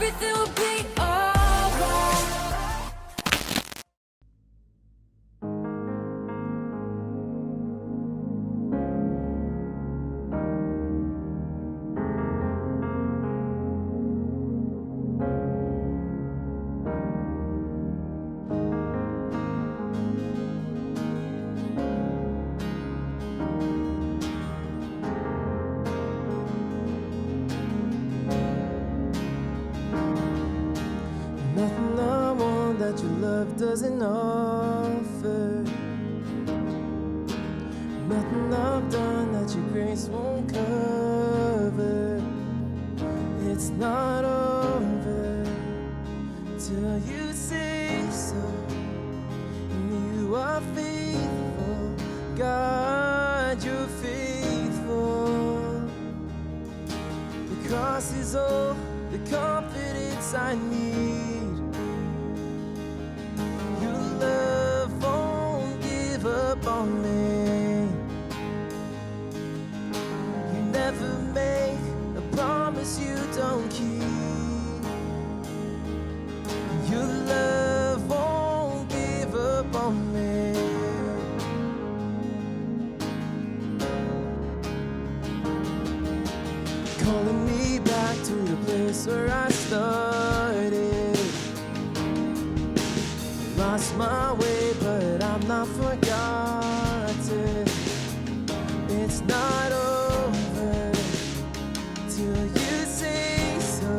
everything will be alright. Nothing I want that your love doesn't offer. Nothing I've done that your grace won't cover. It's not over till you say so. And you are faithful, God, you're faithful. The cross is all the confidence I need. Your love won't give up on me. You never make a promise you don't keep. Your love won't give up on me. Calling me back to the place where I started. Lost my way, but I'm not forgotten. It's not over till you say so.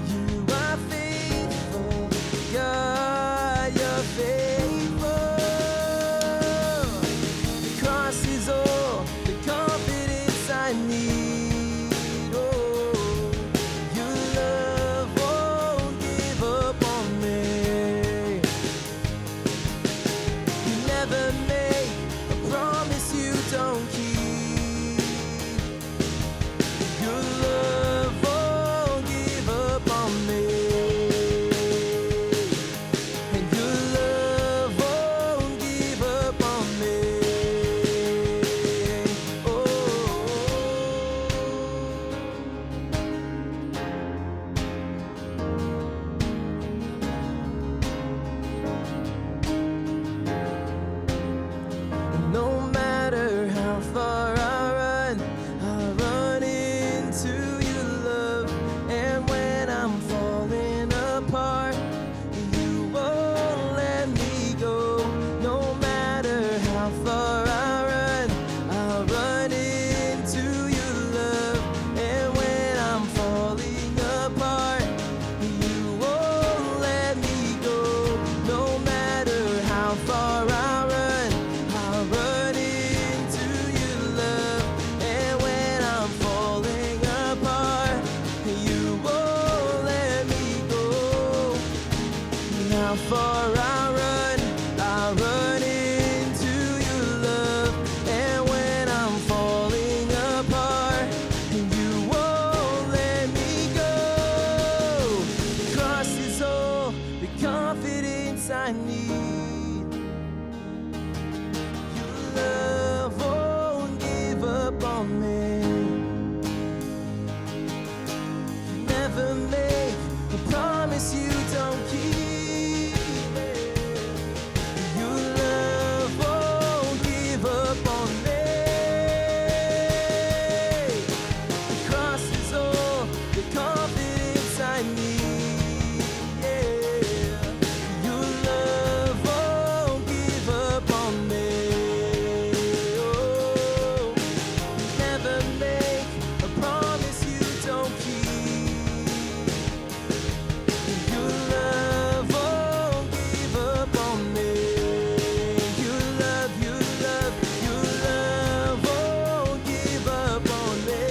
You are faithful, God, you're faithful. The cross is all the confidence I need. Oh, your love won't give up on me. You never make a promise you don't keep. Your love won't give up on me. And your love won't give up on me. No matter how far I run into your love. And when I'm falling apart, you won't let me go. No matter how far I run into your love. And when I'm falling apart, you won't let me go. No matter how far I run into your love. And when I'm falling apart, you won't let me go. How far I run into your love. And when I'm falling apart, you won't let me go. The cross is all the confidence I need. Your love won't give up on me. You never make a promise you don't keep. Your love won't give up on me. The cross is all the confidence I need. Yeah. Your love won't give up on me. Oh, you never make a promise you don't keep. Your love won't give up on me. Your love won't give up on me.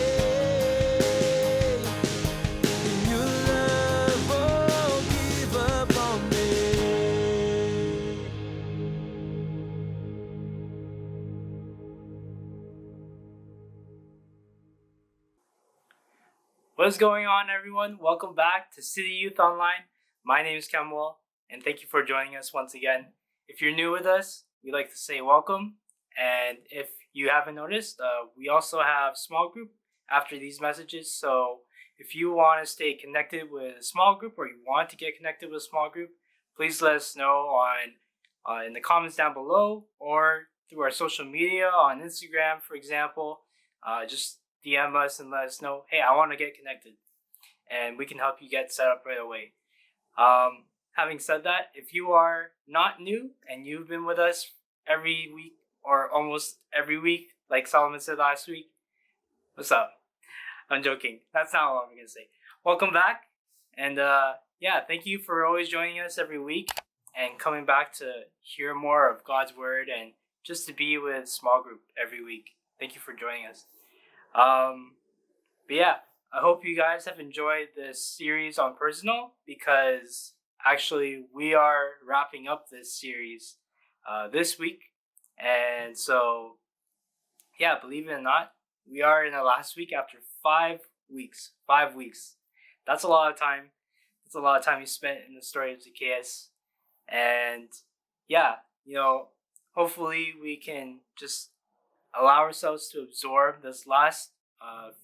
Your love won't give up on me. What's going on, everyone? Welcome back to City Youth Online. My name is Kemal, and thank you for joining us once again. If you're new with us, we'd like to say welcome. And if you haven't noticed, we also have small group after these messages. So if you want to stay connected with a small group, or you want to get connected with a small group, please let us know on in the comments down below, or through our social media on Instagram, for example. Just DM us and let us know, hey, I want to get connected, and we can help you get set up right away. Having said that, if you are not new and you've been with us every week or almost every week, like Solomon said last week, what's up? I'm joking. That's not what I'm gonna say. Welcome back, and yeah, thank you for always joining us every week and coming back to hear more of God's word and just to be with small group every week. Thank you for joining us. But yeah, I hope you guys have enjoyed this series on personal, because actually we are wrapping up this series this week, and so yeah, believe it or not, we are in the last week after 5 weeks. 5 weeks. That's a lot of time. That's a lot of time you spent in the story of Zacchaeus. And yeah, hopefully we can just allow ourselves to absorb this last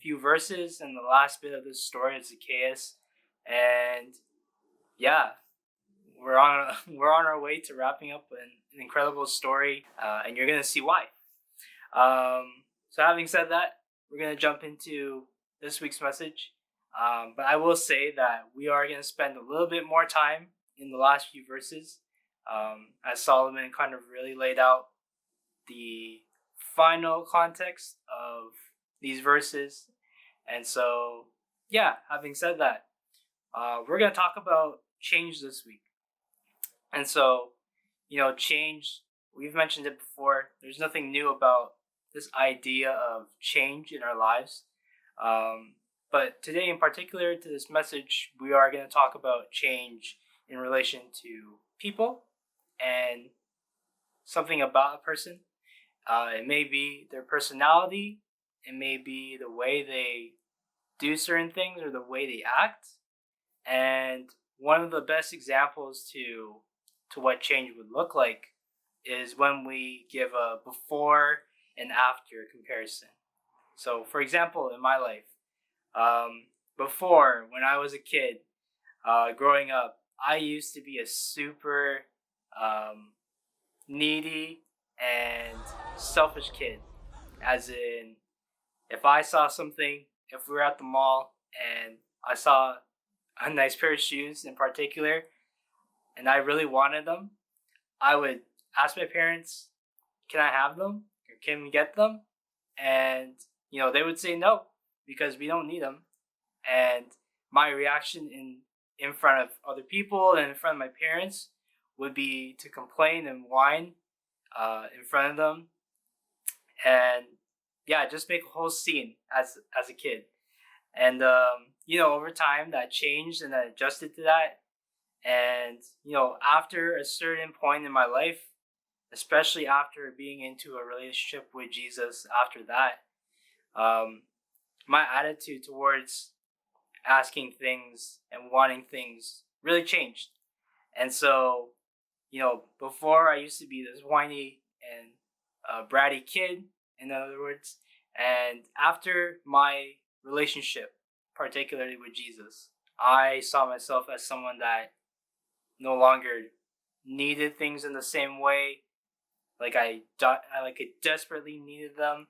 few verses and the last bit of this story of Zacchaeus. And yeah, we're on our way to wrapping up an incredible story, and you're gonna see why. So having said that, we're going to jump into this week's message. But I will say that we are going to spend a little bit more time in the last few verses, as Solomon kind of really laid out the final context of these verses. And so, yeah, having said that, we're going to talk about change this week. And so, change, we've mentioned it before. There's nothing new about this idea of change in our lives. But today, in particular, to this message, we are going to talk about change in relation to people and something about a person. It may be their personality, it may be the way they do certain things or the way they act. And one of the best examples to what change would look like is when we give a before and after comparison. So, for example, in my life, before, when I was a kid, growing up, I used to be a super needy and selfish kid. As in, if I saw something, if we were at the mall and I saw a nice pair of shoes in particular, and I really wanted them, I would ask my parents, can I have them? Or can we get them? And, they would say no, because we don't need them. And my reaction in front of other people and in front of my parents would be to complain and whine in front of them. And yeah, just make a whole scene as a kid. And, over time that changed and I adjusted to that. And, after a certain point in my life, especially after being into a relationship with Jesus after that, my attitude towards asking things and wanting things really changed. And so, before I used to be this whiny and bratty kid, in other words, and after my relationship, particularly with Jesus, I saw myself as someone that no longer needed things in the same way, like I desperately needed them.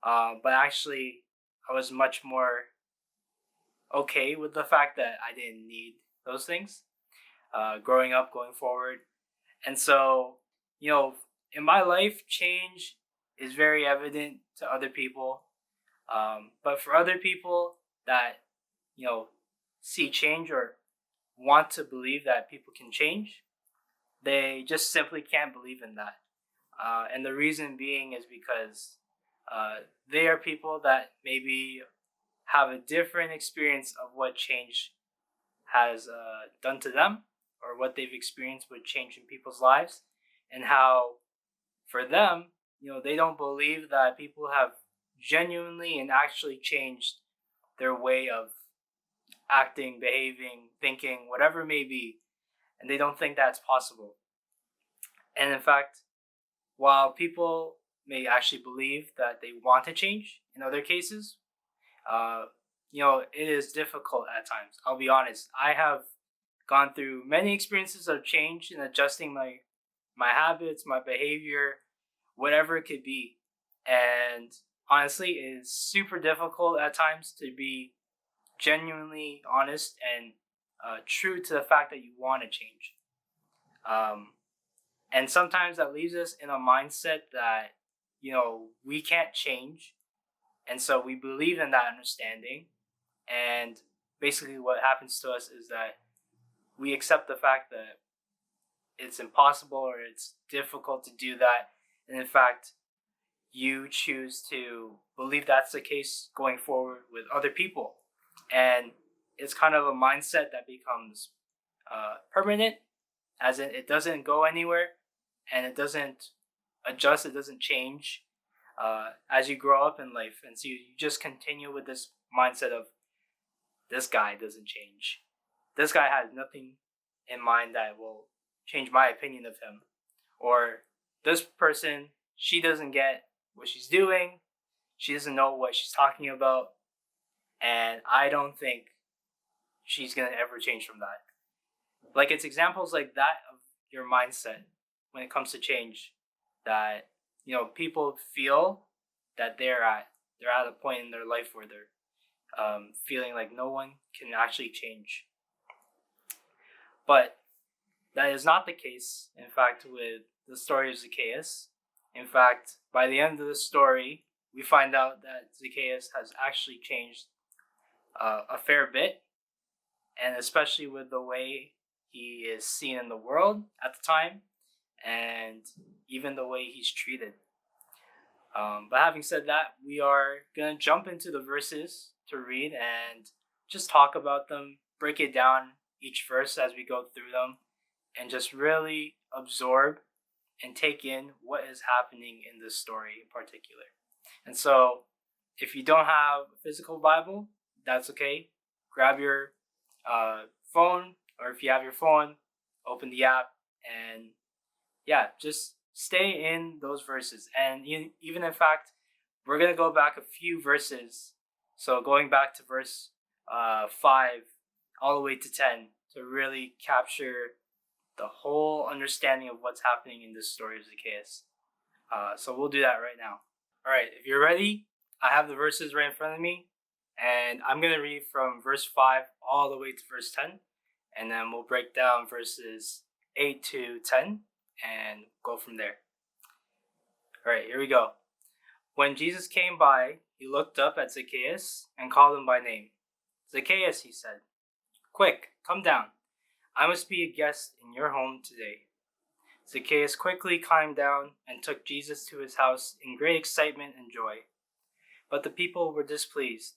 But actually, I was much more okay with the fact that I didn't need those things. Growing up, going forward, and so in my life, change is very evident to other people. But for other people that see change or want to believe that people can change, they just simply can't believe in that. And the reason being is because they are people that maybe have a different experience of what change has done to them, or what they've experienced with change in people's lives, and how for them, they don't believe that people have genuinely and actually changed their way of acting, behaving, thinking, whatever it may be, and they don't think that's possible. And in fact, while people may actually believe that they want to change in other cases, it is difficult at times. I'll be honest. I have gone through many experiences of change and adjusting my habits, my behavior, whatever it could be. And honestly, it is super difficult at times to be genuinely honest and true to the fact that you want to change. Um, and sometimes that leaves us in a mindset that, we can't change. And so we believe in that understanding. And basically, what happens to us is that we accept the fact that it's impossible or it's difficult to do that. And in fact, you choose to believe that's the case going forward with other people. And it's kind of a mindset that becomes permanent, as in it doesn't go anywhere and it doesn't adjust, it doesn't change as you grow up in life. And so you just continue with this mindset of this guy doesn't change. This guy has nothing in mind that will change my opinion of him. Or this person, she doesn't get what she's doing. She doesn't know what she's talking about. And I don't think she's going to ever change from that. Like, it's examples like that of your mindset when it comes to change that, people feel that they're at a point in their life where they're feeling like no one can actually change. But that is not the case, in fact, with the story of Zacchaeus. In fact, by the end of the story, we find out that Zacchaeus has actually changed a fair bit, and especially with the way he is seen in the world at the time, and even the way he's treated. But having said that, we are going to jump into the verses to read and just talk about them, break it down each verse as we go through them, and just really absorb and take in what is happening in this story in particular. And so, if you don't have a physical Bible, that's okay. Grab your phone, or if you have your phone, open the app, and just stay in those verses. And even in fact, we're going to go back a few verses. So going back to verse 5 all the way to 10 to really capture the whole understanding of what's happening in this story of Zacchaeus. So we'll do that right now. All right, if you're ready, I have the verses right in front of me. And I'm going to read from verse 5 all the way to verse 10. And then we'll break down verses 8 to 10 and go from there. All right, here we go. When Jesus came by, he looked up at Zacchaeus and called him by name. Zacchaeus, he said, "Quick, come down. I must be a guest in your home today." Zacchaeus quickly climbed down and took Jesus to his house in great excitement and joy. But the people were displeased.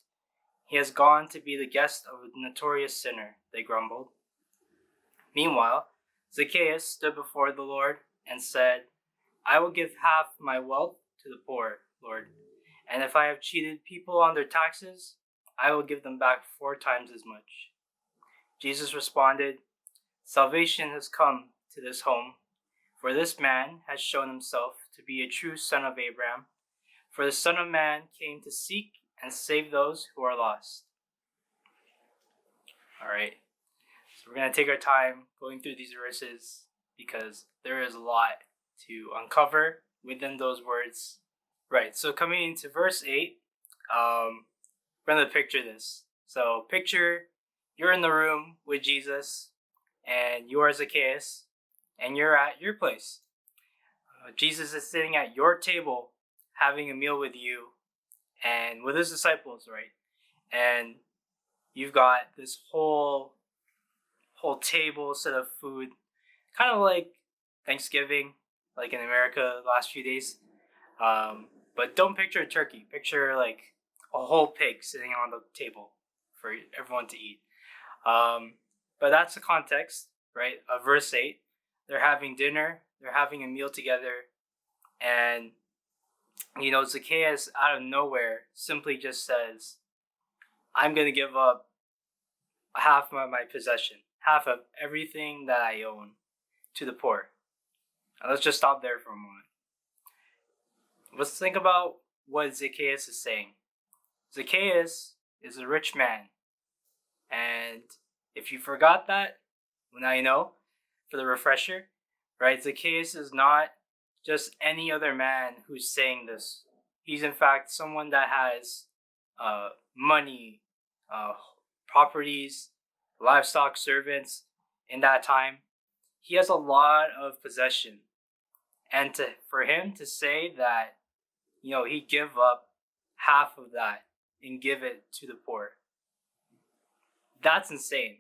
"He has gone to be the guest of a notorious sinner," they grumbled. Meanwhile, Zacchaeus stood before the Lord and said, "I will give half my wealth to the poor, Lord, and if I have cheated people on their taxes, I will give them back 4 times as much." Jesus responded, "Salvation has come to this home, for this man has shown himself to be a true son of Abraham. For the Son of Man came to seek and save those who are lost." All right, so we're going to take our time going through these verses because there is a lot to uncover within those words. Right, so coming into verse 8, we're going to picture this. So picture you're in the room with Jesus and you are Zacchaeus and you're at your place. Jesus is sitting at your table having a meal with you and with his disciples, right? And you've got this whole table set of food, kind of like Thanksgiving, like in America the last few days. But don't picture a turkey. Picture like a whole pig sitting on the table for everyone to eat. But that's the context, right, of verse 8. They're having dinner. They're having a meal together. And, Zacchaeus out of nowhere simply just says, "I'm going to give up half of my possession, half of everything that I own to the poor." Now, let's just stop there for a moment. Let's think about what Zacchaeus is saying. Zacchaeus is a rich man. And if you forgot that, well, now you know, for the refresher, right? Zacchaeus is not just any other man who's saying this. He's in fact someone that has money, uh, properties, livestock, servants in that time. He has a lot of possession. And for him to say that, he'd give up half of that and give it to the poor, that's insane.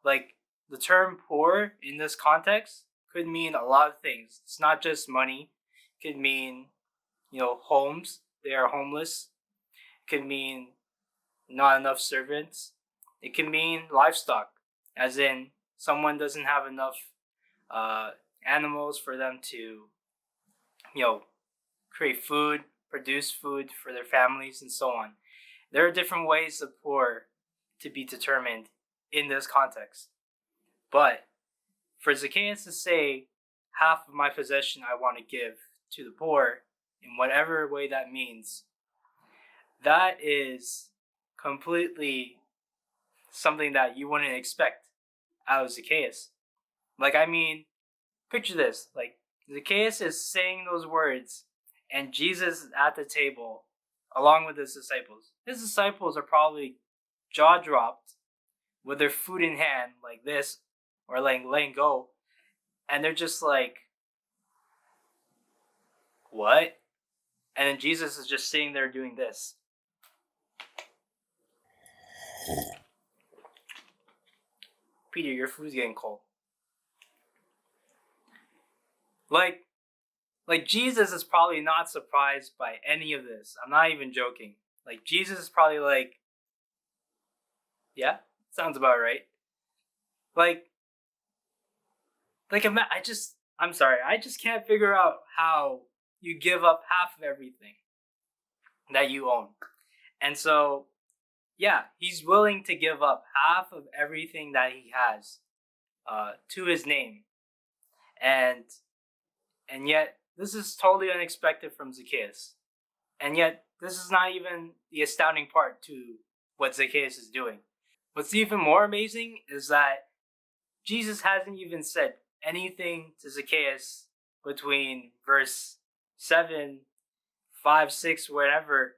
Like, the term poor in this context could mean a lot of things. It's not just money. It could mean, homes. They are homeless. It could mean not enough servants. It can mean livestock, as in someone doesn't have enough animals for them to, create food, produce food for their families, and so on. There are different ways of poor to be determined in this context. But for Zacchaeus to say, half of my possession I want to give to the poor, in whatever way that means, that is completely something that you wouldn't expect out of Zacchaeus. Picture this. Zacchaeus is saying those words, and Jesus is at the table along with his disciples. His disciples are probably jaw dropped with their food in hand, like this, or letting go, and they're just like, what? And then Jesus is just sitting there doing this. Peter, your food's getting cold. Like Jesus is probably not surprised by any of this. I'm not even joking. Jesus is probably like, yeah, sounds about right. I'm sorry, I just can't figure out how you give up half of everything that you own. And so, yeah, he's willing to give up half of everything that he has to his name. And yet, this is totally unexpected from Zacchaeus. And yet, this is not even the astounding part to what Zacchaeus is doing. What's even more amazing is that Jesus hasn't even said anything to Zacchaeus between verse 7, 5, 6, whatever,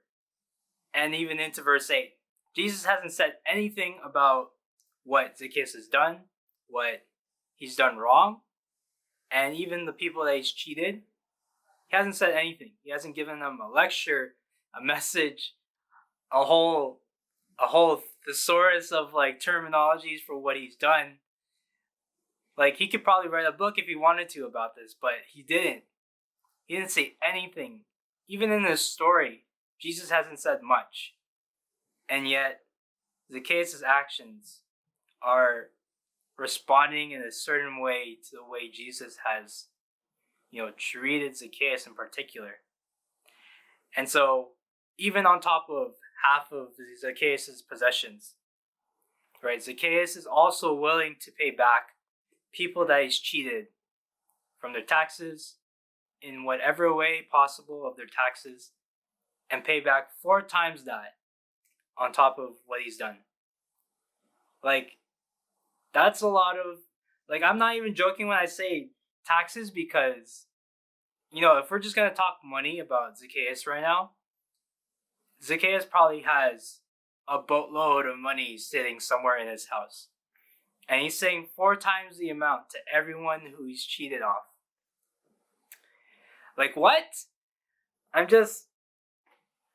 and even into verse 8. Jesus hasn't said anything about what Zacchaeus has done, what he's done wrong, and even the people that he's cheated. He hasn't said anything. He hasn't given them a lecture, a message, a whole thesaurus of terminologies for what he's done. He could probably write a book if he wanted to about this, but he didn't. He didn't say anything. Even in this story, Jesus hasn't said much. And yet, Zacchaeus' actions are responding in a certain way to the way Jesus has, treated Zacchaeus in particular. And so, even on top of half of Zacchaeus' possessions, right, Zacchaeus is also willing to pay back people that he's cheated from their taxes in whatever way possible of their taxes, and pay back 4 times that on top of what he's done. That's a lot of, I'm not even joking when I say taxes, because, if we're just going to talk money about Zacchaeus right now, Zacchaeus probably has a boatload of money sitting somewhere in his house. And he's saying 4 times the amount to everyone who he's cheated off. What?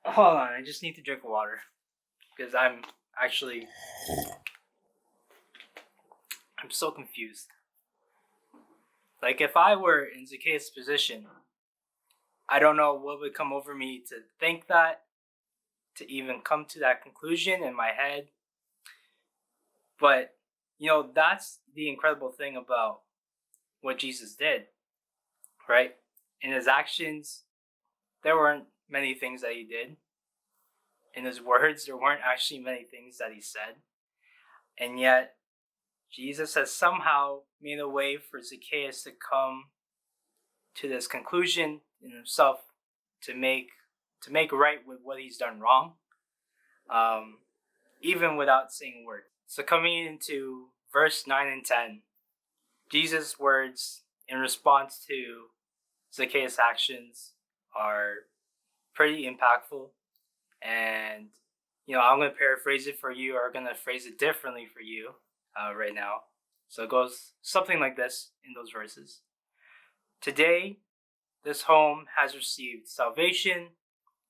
Hold on, I just need to drink water. Because I'm so confused. If I were in Zacchaeus' position, I don't know what would come over me to think that, to even come to that conclusion in my head. But, that's the incredible thing about what Jesus did, right? In his actions, there weren't many things that he did. In his words, there weren't actually many things that he said. And yet, Jesus has somehow made a way for Zacchaeus to come to this conclusion in himself, to make right with what he's done wrong. even without saying a word. So coming into verse 9 and 10, Jesus' words in response to Zacchaeus' actions are pretty impactful. And, I'm going to paraphrase it for you, or I'm going to phrase it differently for you right now. So it goes something like this in those verses. Today, this home has received salvation.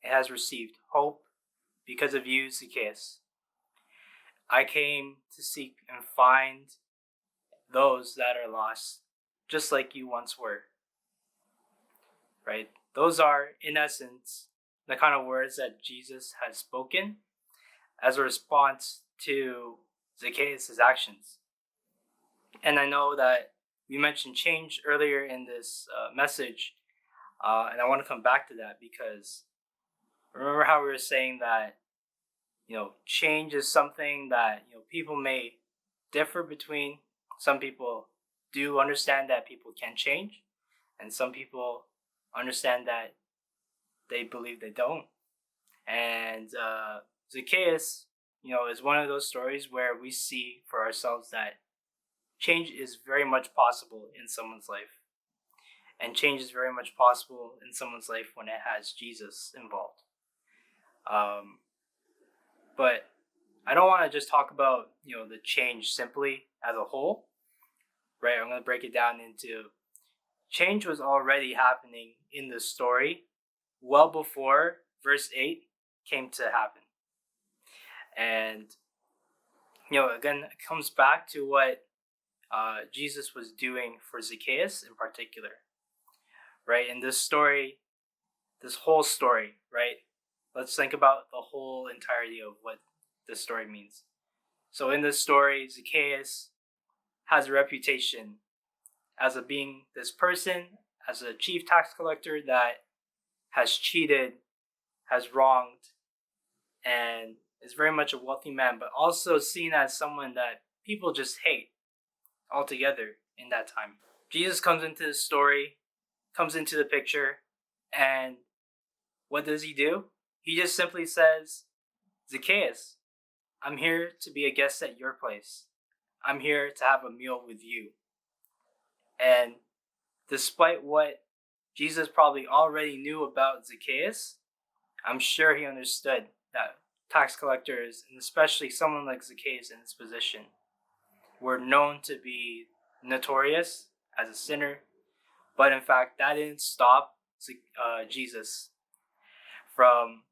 It has received hope because of you, Zacchaeus. I came to seek and find those that are lost, just like you once were. Right? Those are, in essence, the kind of words that Jesus has spoken as a response to Zacchaeus' actions. And I know that we mentioned change earlier in this message, and I want to come back to that because remember how we were saying that, change is something that, people may differ between. Some people do understand that people can change, and some people understand that they believe they don't. And Zacchaeus, is one of those stories where we see for ourselves that change is very much possible in someone's life. And change is very much possible in someone's life when it has Jesus involved. But I don't want to just talk about, the change simply as a whole, right? I'm going to break it down into change was already happening in the story well before verse 8 came to happen. And, again, it comes back to what Jesus was doing for Zacchaeus in particular, right? In this story, this whole story, right? Let's think about the whole entirety of what this story means. So in this story, Zacchaeus has a reputation as being this person, as a chief tax collector that has cheated, has wronged, and is very much a wealthy man, but also seen as someone that people just hate altogether in that time. Jesus comes into the story, comes into the picture, and what does he do? He just simply says, Zacchaeus, I'm here to be a guest at your place. I'm here to have a meal with you. And despite what Jesus probably already knew about Zacchaeus, I'm sure he understood that tax collectors, and especially someone like Zacchaeus in this position, were known to be notorious as a sinner. But in fact, that didn't stop Jesus from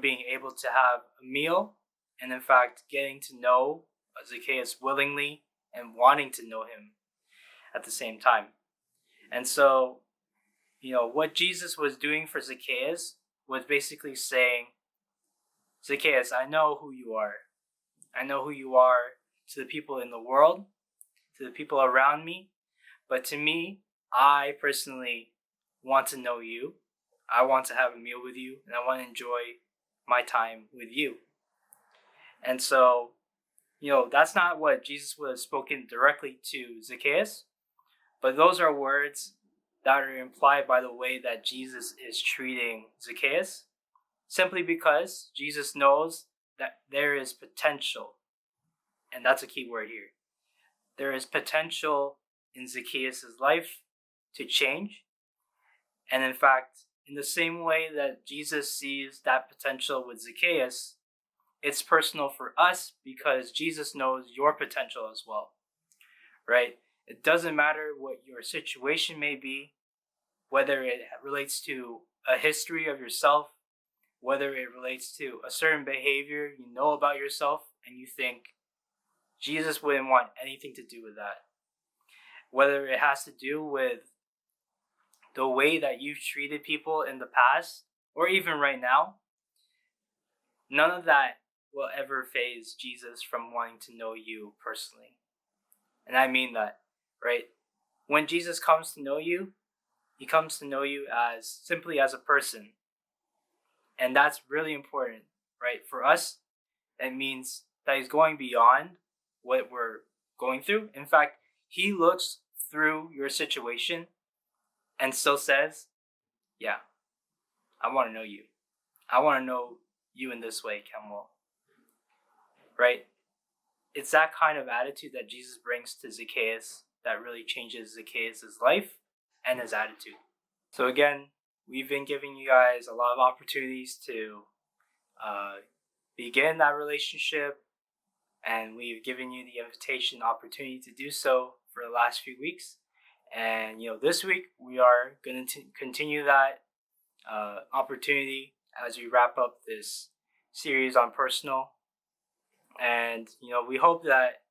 being able to have a meal, and in fact getting to know Zacchaeus willingly and wanting to know him at the same time. And so, what Jesus was doing for Zacchaeus was basically saying, Zacchaeus, I know who you are. I know who you are to the people in the world, to the people around me, but to me, I personally want to know you. I want to have a meal with you, and I want to enjoy my time with you. And so, that's not what Jesus would have spoken directly to Zacchaeus, but those are words that are implied by the way that Jesus is treating Zacchaeus, simply because Jesus knows that there is potential, and that's a key word here. There is potential in Zacchaeus' life to change, and in fact, in the same way that Jesus sees that potential with Zacchaeus, it's personal for us because Jesus knows your potential as well, right? It doesn't matter what your situation may be, whether it relates to a history of yourself, whether it relates to a certain behavior you know about yourself and you think Jesus wouldn't want anything to do with that. Whether it has to do with the way that you've treated people in the past, or even right now, none of that will ever faze Jesus from wanting to know you personally. And I mean that, right? When Jesus comes to know you, he comes to know you as simply as a person. And that's really important, right? For us, it means that he's going beyond what we're going through. In fact, he looks through your situation and still says, yeah, I want to know you. I want to know you in this way, Kemuel. right? It's that kind of attitude that Jesus brings to Zacchaeus that really changes Zacchaeus' life and his attitude. So again, we've been giving you guys a lot of opportunities to begin that relationship, and we've given you the invitation opportunity to do so for the last few weeks. And this week we are going to continue that opportunity as we wrap up this series on personal. And we hope that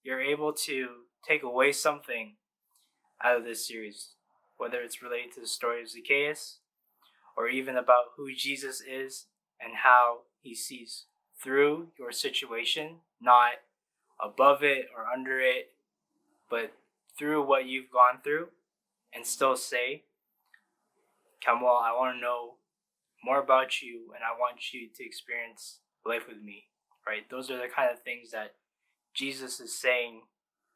you're able to take away something out of this series, whether it's related to the story of Zacchaeus or even about who Jesus is and how he sees through your situation, not above it or under it, but through what you've gone through, and still say, Kamal, I want to know more about you and I want you to experience life with me, right? Those are the kind of things that Jesus is saying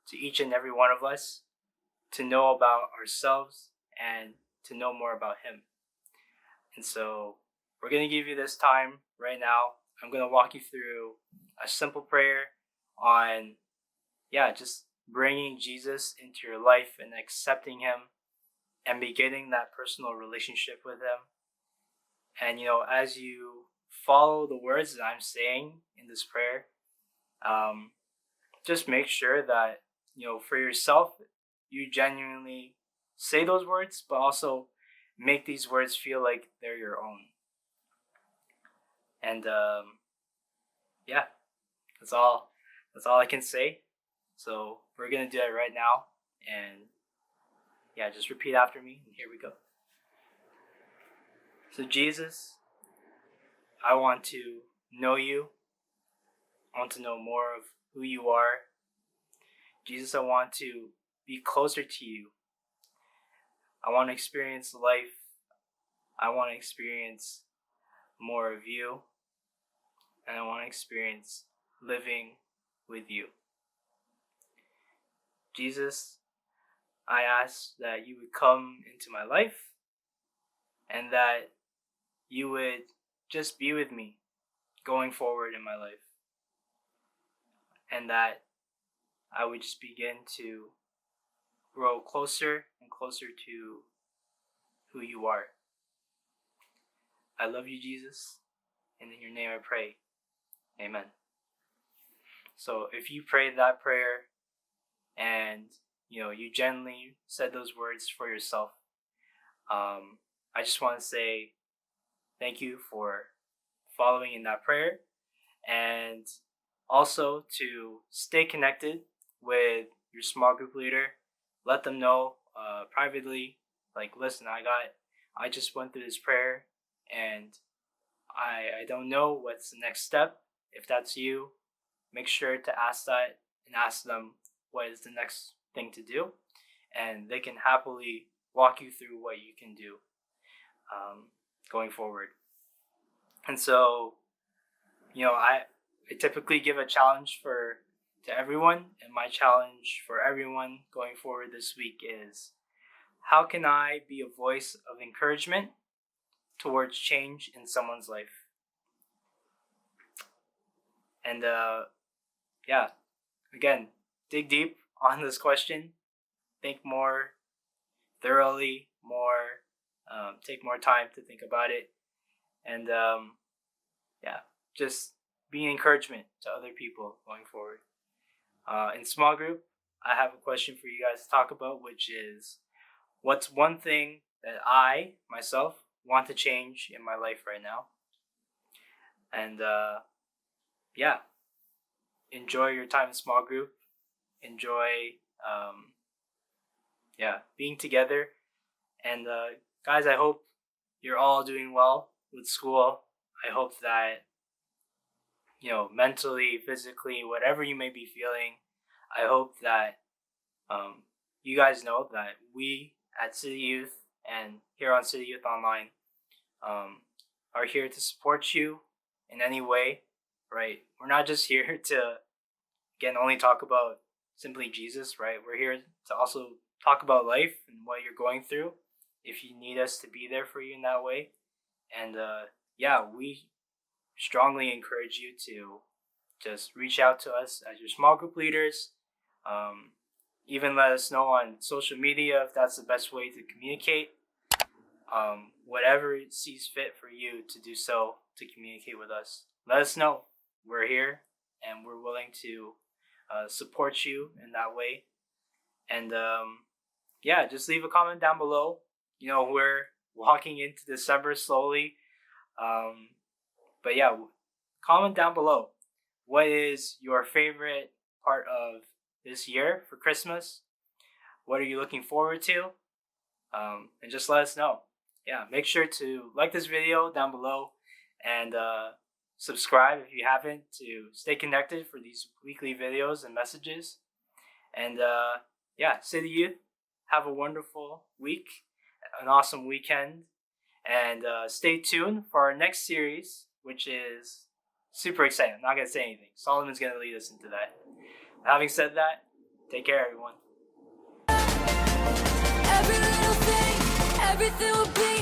to each and every one of us, to know about ourselves and to know more about him. And so we're going to give you this time right now. I'm going to walk you through a simple prayer on, just bringing Jesus into your life and accepting him and beginning that personal relationship with him. And, as you follow the words that I'm saying in this prayer, just make sure that, for yourself, you genuinely say those words, but also make these words feel like they're your own. And that's all I can say. So we're gonna do it right now, and just repeat after me, and here we go. So Jesus, I want to know you. I want to know more of who you are. Jesus, I want to be closer to you. I want to experience life. I want to experience more of you. And I want to experience living with you. Jesus, I ask that you would come into my life and that you would just be with me going forward in my life. And that I would just begin to grow closer and closer to who you are. I love you, Jesus, and in your name I pray. Amen. So if you prayed that prayer and you genuinely said those words for yourself, I just want to say thank you for following in that prayer, and also to stay connected with your small group leader. Let them know privately, like, listen, I just went through this prayer and I don't know what's the next step. If that's you, make sure to ask that and ask them what is the next thing to do, and they can happily walk you through what you can do going forward. And so, I typically give a challenge to everyone, and my challenge for everyone going forward this week is, how can I be a voice of encouragement towards change in someone's life? And again, dig deep on this question, think more thoroughly, take more time to think about it, and just be an encouragement to other people going forward. In small group, I have a question for you guys to talk about, which is, what's one thing that I, myself, want to change in my life right now? And enjoy your time in small group. Enjoy, being together. And guys, I hope you're all doing well with school. I hope that, mentally, physically, whatever you may be feeling, I hope that you guys know that we at City Youth and here on City Youth Online are here to support you in any way, right? We're not just here to, again, only talk about simply Jesus, right? We're here to also talk about life and what you're going through, if you need us to be there for you in that way. And we strongly encourage you to just reach out to us as your small group leaders. Even let us know on social media if that's the best way to communicate. Whatever it sees fit for you to do so to communicate with us. Let us know. We're here and we're willing to support you in that way. And yeah, just leave a comment down below. You know, we're walking into December slowly. But yeah, comment down below. What is your favorite part of this year for Christmas? What are you looking forward to? And just let us know. Yeah, make sure to like this video down below and subscribe if you haven't to stay connected for these weekly videos and messages. And yeah, City Youth, have a wonderful week, an awesome weekend, and stay tuned for our next series, which is super exciting. I'm not going to say anything. Solomon's going to lead us into that. Having said that, take care, everyone. Every little thing, everything will be